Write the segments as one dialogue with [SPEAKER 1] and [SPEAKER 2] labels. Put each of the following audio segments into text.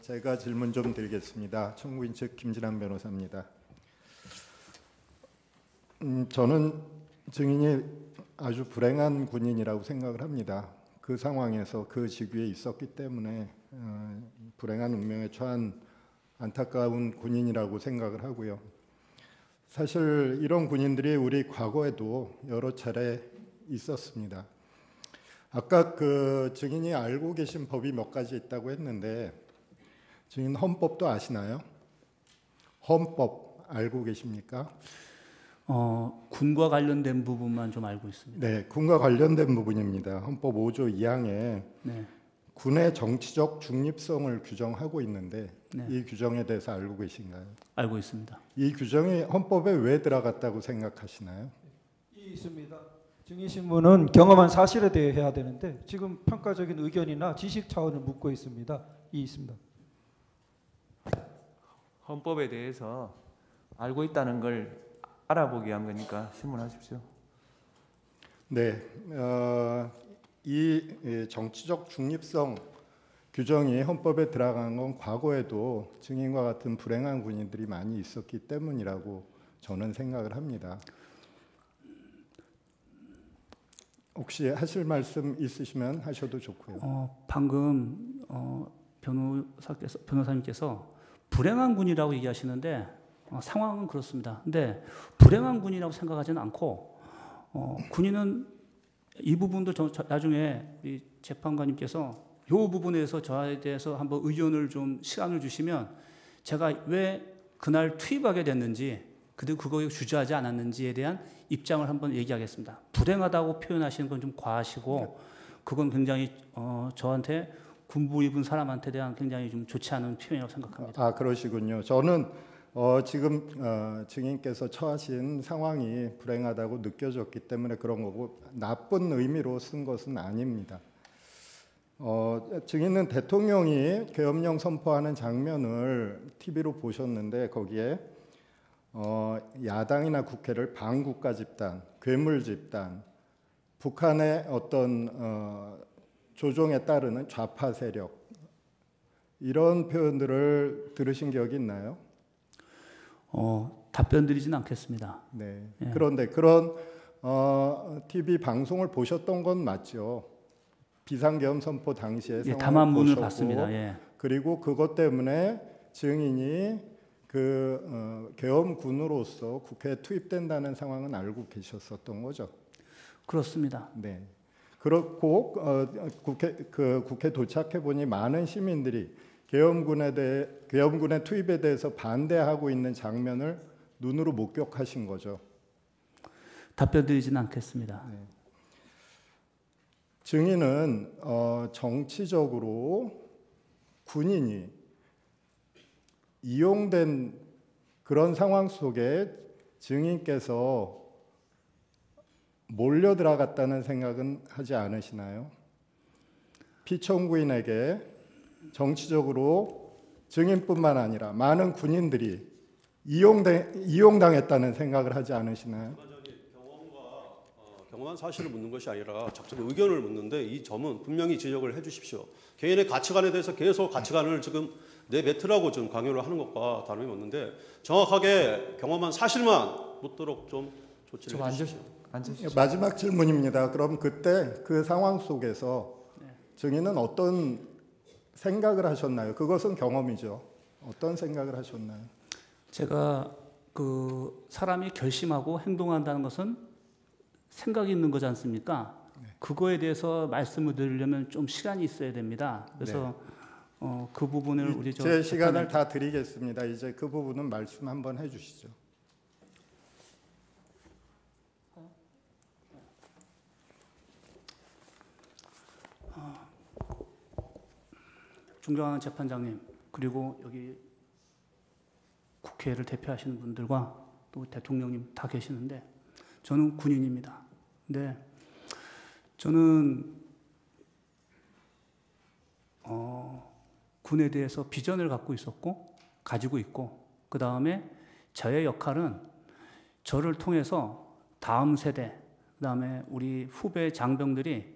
[SPEAKER 1] 제가 질문 좀 드리겠습니다. 청구인 측 김진환 변호사입니다. 저는 증인이 아주 불행한 군인이라고 생각을 합니다. 그 상황에서 그 직위에 있었기 때문에 불행한 운명에 처한 안타까운 군인이라고 생각을 하고요. 사실 이런 군인들이 우리 과거에도 여러 차례 있었습니다. 아까 그 증인이 알고 계신 법이 몇 가지 있다고 했는데 증인 헌법도 아시나요? 헌법 알고 계십니까?
[SPEAKER 2] 군과 관련된 부분만 좀 알고 있습니다.
[SPEAKER 1] 네, 군과 관련된 부분입니다. 헌법 5조 2항에
[SPEAKER 2] 네.
[SPEAKER 1] 군의 정치적 중립성을 규정하고 있는데
[SPEAKER 2] 네.
[SPEAKER 1] 이 규정에 대해서 알고 계신가요?
[SPEAKER 2] 알고 있습니다.
[SPEAKER 1] 이 규정이 헌법에 왜 들어갔다고 생각하시나요?
[SPEAKER 3] 있습니다. 증인신문은 경험한 사실에 대해 해야 되는데 지금 평가적인 의견이나 지식 차원을 묻고 있습니다. 있습니다.
[SPEAKER 4] 헌법에 대해서 알고 있다는 걸 알아보기 위한 거니까 신문하십시오.
[SPEAKER 1] 네, 이 정치적 중립성 규정이 헌법에 들어간 건 과거에도 증인과 같은 불행한 군인들이 많이 있었기 때문이라고 저는 생각을 합니다. 혹시 하실 말씀 있으시면 하셔도 좋고요.
[SPEAKER 2] 방금 변호사님께서 불행한 군이라고 얘기하시는데 상황은 그렇습니다. 근데 불행한 군이라고 생각하지는 않고 군인은 이 부분도 나중에 이 재판관님께서 이 부분에서 저에 대해서 한번 의견을 좀 시간을 주시면 제가 왜 그날 투입하게 됐는지 그리고 그거에 주저하지 않았는지에 대한 입장을 한번 얘기하겠습니다. 불행하다고 표현하시는 건 좀 과하시고 그건 굉장히 저한테 군부 입은 사람한테 대한 굉장히 좀 좋지 않은 표현이라고 생각합니다.
[SPEAKER 1] 아, 그러시군요. 저는 지금 증인께서 처하신 상황이 불행하다고 느껴졌기 때문에 그런 거고 나쁜 의미로 쓴 것은 아닙니다. 증인은 대통령이 계엄령 선포하는 장면을 TV로 보셨는데 거기에 야당이나 국회를 반국가 집단, 괴물 집단, 북한의 어떤 조종에 따르는 좌파 세력 이런 표현들을 들으신 기억이 있나요?
[SPEAKER 2] 답변 드리진 않겠습니다.
[SPEAKER 1] 네.
[SPEAKER 2] 예.
[SPEAKER 1] 그런데 그런 TV 방송을 보셨던 건 맞죠? 비상계엄 선포 당시에
[SPEAKER 2] 예,
[SPEAKER 1] 상황을
[SPEAKER 2] 담화문을
[SPEAKER 1] 보셨고,
[SPEAKER 2] 봤습니다. 예.
[SPEAKER 1] 그리고 그것 때문에 증인이 그 계엄군으로서 국회에 투입된다는 상황은 알고 계셨었던 거죠?
[SPEAKER 2] 그렇습니다.
[SPEAKER 1] 네. 그렇고 국회 도착해 보니 많은 시민들이 계엄군의 투입에 대해서 반대하고 있는 장면을 눈으로 목격하신 거죠.
[SPEAKER 2] 답변 드리진 않겠습니다.
[SPEAKER 1] 네. 증인은 정치적으로 군인이 이용된 그런 상황 속에 증인께서 몰려 들어갔다는 생각은 하지 않으시나요? 피청구인에게 정치적으로 증인뿐만 아니라 많은 군인들이 이용당했다는 생각을 하지 않으시나요?
[SPEAKER 5] 경험한 사실을 묻는 것이 아니라 적절한 의견을 묻는데 이 점은 분명히 지적을 해 주십시오. 개인의 가치관에 대해서 계속 가치관을 지금 내뱉으라고 좀 강요를 하는 것과 다름이 없는데 정확하게 경험한 사실만 묻도록 좀 조치를 해 주십시오.
[SPEAKER 1] 마지막 질문입니다. 그럼 그때 그 상황 속에서 증인은 어떤 생각을 하셨나요? 그것은 경험이죠. 어떤 생각을 하셨나요?
[SPEAKER 2] 제가 그 사람이 결심하고 행동한다는 것은 생각이 있는 거지 않습니까? 네. 그거에 대해서 말씀을 드리려면 좀 시간이 있어야 됩니다. 그래서 네. 그 부분을 우리
[SPEAKER 1] 제 시간을 다 드리겠습니다. 이제 그 부분은 말씀 한번 해주시죠.
[SPEAKER 2] 존경하는 재판장님 그리고 여기 국회를 대표하시는 분들과 또 대통령님 다 계시는데 저는 군인입니다. 근데 저는 군에 대해서 비전을 갖고 있었고 가지고 있고 그 다음에 저의 역할은 저를 통해서 다음 세대 그 다음에 우리 후배 장병들이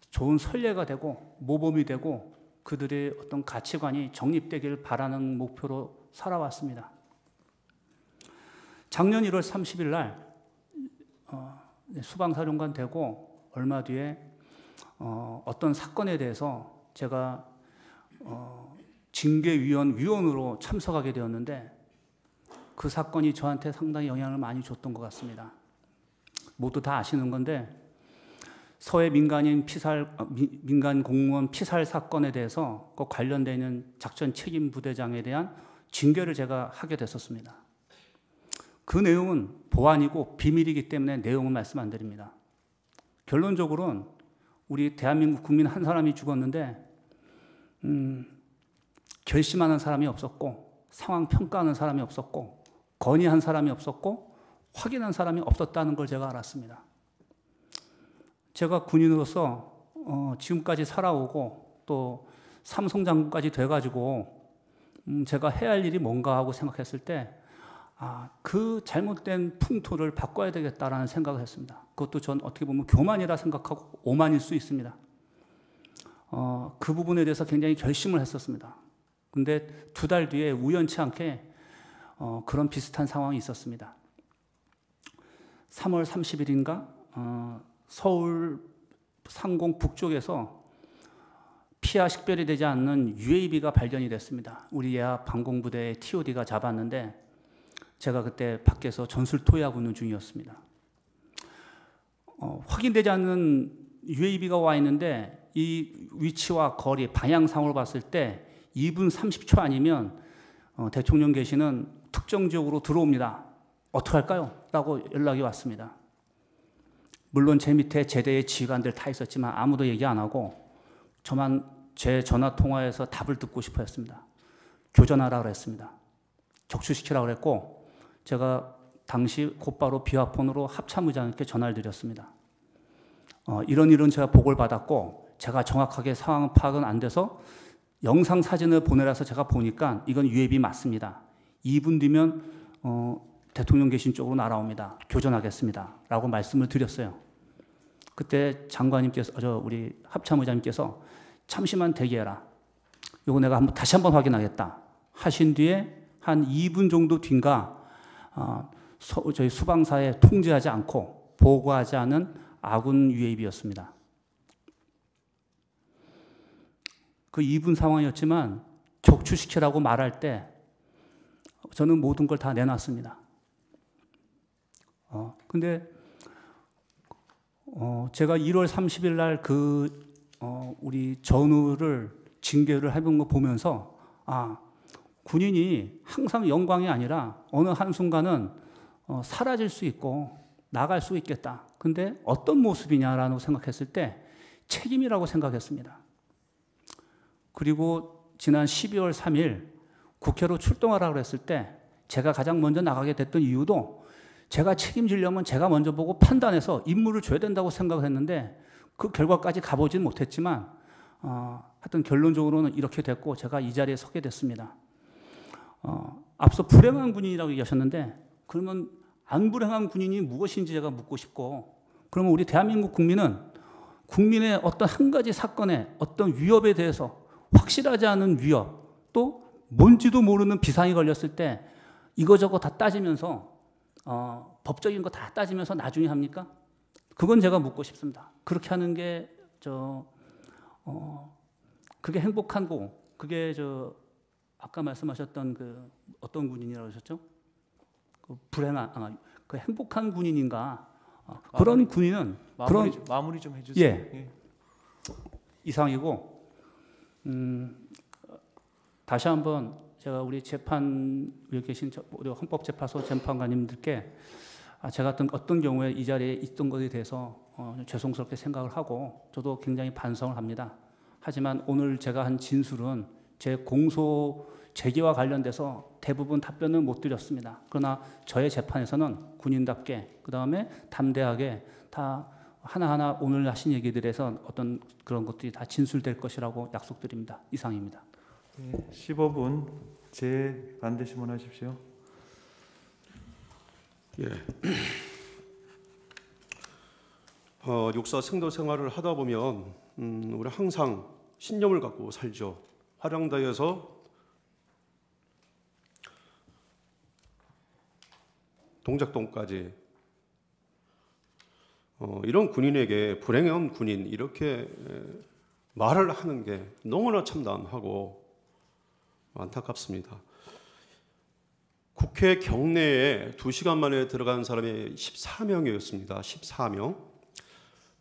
[SPEAKER 2] 좋은 선례가 되고 모범이 되고 그들의 어떤 가치관이 정립되길 바라는 목표로 살아왔습니다. 작년 1월 30일 날 수방사령관 되고 얼마 뒤에 어떤 사건에 대해서 제가 징계위원으로 참석하게 되었는데 그 사건이 저한테 상당히 영향을 많이 줬던 것 같습니다. 모두 다 아시는 건데 서해 민간 공무원 피살 사건에 대해서 그 관련되어 있는 작전 책임 부대장에 대한 징계를 제가 하게 됐었습니다. 그 내용은 보안이고 비밀이기 때문에 내용은 말씀 안 드립니다. 결론적으로는 우리 대한민국 국민 한 사람이 죽었는데 결심하는 사람이 없었고 상황 평가하는 사람이 없었고 건의한 사람이 없었고 확인한 사람이 없었다는 걸 제가 알았습니다. 제가 군인으로서 지금까지 살아오고 또 삼성장군까지 돼가지고 제가 해야 할 일이 뭔가 하고 생각했을 때 그 잘못된 풍토를 바꿔야 되겠다라는 생각을 했습니다. 그것도 전 어떻게 보면 교만이라 생각하고 오만일 수 있습니다. 그 부분에 대해서 굉장히 결심을 했었습니다. 근데 2달 뒤에 우연치 않게 그런 비슷한 상황이 있었습니다. 3월 30일인가 서울 상공 북쪽에서 피하 식별이 되지 않는 UAV가 발견이 됐습니다. 우리 예하 방공부대의 TOD가 잡았는데 제가 그때 밖에서 전술 토의하고 있는 중이었습니다. 확인되지 않는 UAV가 와 있는데 이 위치와 거리, 방향상으로 봤을 때 2분 30초 아니면 대통령께시는 특정 지역으로 들어옵니다. 어떡할까요? 라고 연락이 왔습니다. 물론 제 밑에 제대의 지휘관들 다 있었지만 아무도 얘기 안 하고 저만 제 전화 통화에서 답을 듣고 싶어 했습니다. 교전하라고 그랬습니다. 적출시키라고 그랬고 제가 당시 곧바로 비화폰으로 합참의장님께 전화를 드렸습니다. 이런 제가 보고를 받았고 제가 정확하게 상황 파악은 안 돼서 영상 사진을 보내라서 제가 보니까 이건 UAV 맞습니다. 2분 뒤면 대통령 계신 쪽으로 날아옵니다. 교전하겠습니다. 라고 말씀을 드렸어요. 그때 장관님께서 우리 합참의장님께서 잠시만 대기해라. 이거 내가 다시 한번 확인하겠다. 하신 뒤에 한 2분 정도 뒤인가 저희 수방사에 통제하지 않고 보고하지 않은 아군 UAV였습니다. 그 2분 상황이었지만 격추시키라고 말할 때 저는 모든 걸 다 내놨습니다. 근데 제가 1월 30일 날 우리 전우를 징계를 해본 거 보면서 군인이 항상 영광이 아니라 어느 한순간은 사라질 수 있고 나갈 수 있겠다. 근데 어떤 모습이냐라고 생각했을 때 책임이라고 생각했습니다. 그리고 지난 12월 3일 국회로 출동하라고 했을 때 제가 가장 먼저 나가게 됐던 이유도 제가 책임지려면 제가 먼저 보고 판단해서 임무를 줘야 된다고 생각을 했는데 그 결과까지 가보진 못했지만 하여튼 결론적으로는 이렇게 됐고 제가 이 자리에 서게 됐습니다. 앞서 불행한 군인이라고 얘기하셨는데 그러면 안 불행한 군인이 무엇인지 제가 묻고 싶고 그러면 우리 대한민국 국민은 국민의 어떤 한 가지 사건에 어떤 위협에 대해서 확실하지 않은 위협 또 뭔지도 모르는 비상이 걸렸을 때 이거저거 다 따지면서 법적인 거 다 따지면서 나중에 합니까? 그건 제가 묻고 싶습니다. 그렇게 하는 게 그게 행복한 거 그게 아까 말씀하셨던 그 어떤 군인이라고 하셨죠? 그 불행한 그 행복한 군인인가? 그런 군인은
[SPEAKER 4] 마무리 좀 해주세요.
[SPEAKER 2] 예. 이상이고 다시 한번 제가 우리 재판에 계신 우리 헌법재판소 재판관님들께 제가 어떤 경우에 이 자리에 있던 것에 대해서 죄송스럽게 생각을 하고 저도 굉장히 반성을 합니다. 하지만 오늘 제가 한 진술은 제 공소 제기와 관련돼서 대부분 답변을 못 드렸습니다. 그러나 저의 재판에서는 군인답게 그 다음에 담대하게 다 하나하나 오늘 하신 얘기들에서 어떤 그런 것들이 다 진술될 것이라고 약속드립니다. 이상입니다.
[SPEAKER 4] 네, 15분 제 반대 신문하십시오.
[SPEAKER 5] 예. 육사 생도 생활을 하다 보면 우리 항상 신념을 갖고 살죠. 화령대에서 동작동까지 이런 군인에게 불행한 군인 이렇게 말을 하는 게 너무나 참담하고 안타깝습니다. 국회 경내에 2시간 만에 들어간 사람이 14명이었습니다. 14명.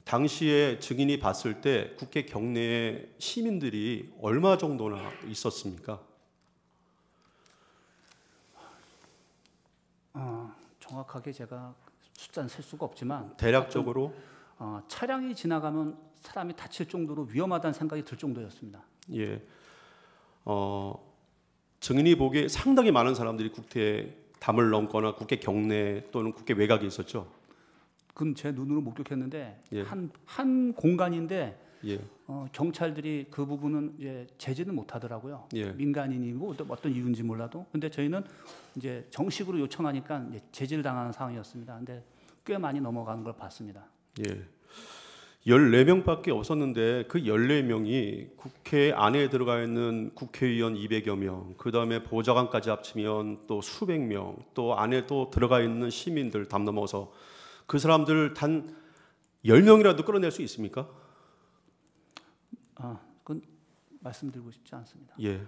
[SPEAKER 5] 당시에 증인이 봤을 때 국회 경내에 시민들이 얼마 정도나 있었습니까?
[SPEAKER 2] 정확하게 제가 숫자는 셀 수가 없지만
[SPEAKER 5] 대략적으로
[SPEAKER 2] 차량이 지나가면 사람이 다칠 정도로 위험하다는 생각이 들 정도였습니다.
[SPEAKER 5] 예, 증인이 보기에 상당히 많은 사람들이 국회에 담을 넘거나 국회 경내 또는 국회 외곽에 있었죠.
[SPEAKER 2] 그건 제 눈으로 목격했는데
[SPEAKER 5] 예.
[SPEAKER 2] 한 공간인데
[SPEAKER 5] 예,
[SPEAKER 2] 경찰들이 그 부분은 이제 제지는 못하더라고요.
[SPEAKER 5] 예.
[SPEAKER 2] 민간인이고 어떤 이유인지 몰라도. 근데 저희는 이제 정식으로 요청하니까 이제 제지를 당하는 상황이었습니다. 근데 꽤 많이 넘어가는 걸 봤습니다.
[SPEAKER 5] 예. 14명밖에 없었는데 그 14명이 국회 안에 들어가 있는 국회의원 200여 명, 그 다음에 보좌관까지 합치면 또 수백 명, 또 안에 또 들어가 있는 시민들 담 넘어서 그 사람들 단 10명이라도 끌어낼 수 있습니까?
[SPEAKER 2] 그건 말씀드리고 싶지 않습니다.
[SPEAKER 5] 예.